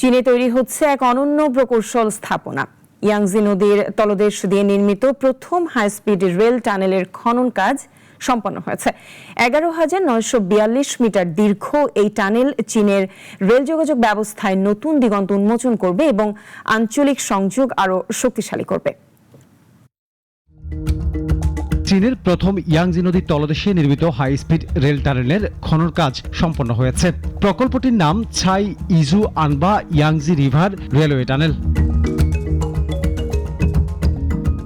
চীনে তৈরি হচ্ছে এক অনন্য প্রকৌশল স্থাপনা। ইয়াংজি নদীর তলদেশ দিয়ে নির্মিত প্রথম হাই স্পিড রেল টানেলের খনন কাজ সম্পন্ন হয়েছে। 11,942 মিটার দীর্ঘ এই টানেল চীনের রেল যোগাযোগ ব্যবস্থায় নতুন দিগন্ত উন্মোচন করবে এবং আঞ্চলিক সংযোগ আরও শক্তিশালী করবে। চীনের প্রথম ইয়াংজি নদীর তলদেশে নির্মিত হাই স্পিড রেল টানেলের খনন কাজ সম্পন্ন হয়েছে। প্রকল্পটির নাম ছাই ইজু আনবা ইয়াংজি রিভার রেলওয়ে টানেল।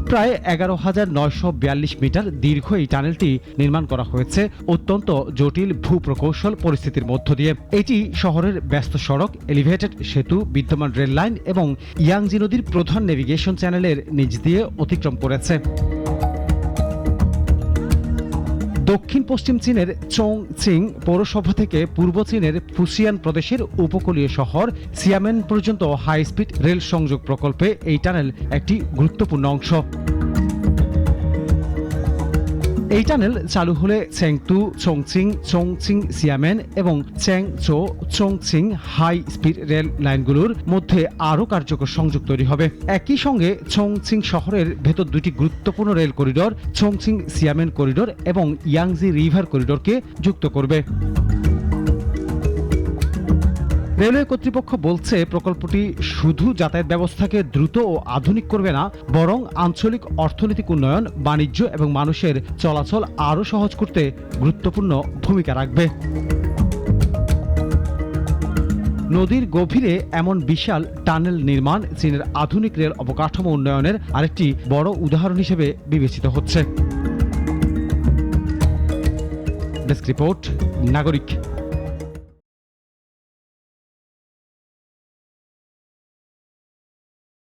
প্রায় 11,942 মিটার দীর্ঘ এই টানেলটি নির্মাণ করা হয়েছে অত্যন্ত জটিল ভূপ্রকৌশল পরিস্থিতির মধ্য দিয়ে। এটি শহরের ব্যস্ত সড়ক, এলিভেটেড সেতু, বিদ্যমান রেল লাইন এবং ইয়াংজি নদীর প্রধান নেভিগেশন চ্যানেলের নিচ দিয়ে অতিক্রম করেছে। দক্ষিণ পশ্চিম চীনের চংচিং পৌরসভা থেকে পূর্ব চীনের ফুসিয়ান প্রদেশের উপকূলীয় শহর সিয়ামেন পর্যন্ত হাই স্পিড রেল সংযোগ প্রকল্পে এই টানেল একটি গুরুত্বপূর্ণ অংশ। এই টানেল চালু হলে চেংতু চংচিং, চংচিং সিয়ামেন এবং চেংচো চংচিং হাই স্পিড রেল লাইনগুলোর মধ্যে আরও কার্যকর সংযোগ তৈরি হবে। একই সঙ্গে চংচিং শহরের ভেতর দুটি গুরুত্বপূর্ণ rail corridor Chongqing Xiamen corridor এবং ইয়াংজি রিভার করিডোরকে যুক্ত করবে। রেলওয়ে কর্তৃপক্ষ বলছে প্রকল্পটি শুধু যাতায়াত ব্যবস্থাকে দ্রুত ও আধুনিক করবে না, বরং আঞ্চলিক অর্থনৈতিক উন্নয়ন, বাণিজ্য এবং মানুষের চলাচল আরও সহজ করতে গুরুত্বপূর্ণ ভূমিকা রাখবে। নদীর গভীরে এমন বিশাল টানেল নির্মাণ চীনের আধুনিক রেল অবকাঠামো উন্নয়নের আরেকটি বড় উদাহরণ হিসেবে বিবেচিত হচ্ছে। ডেস্ক রিপোর্ট, নাগরিক।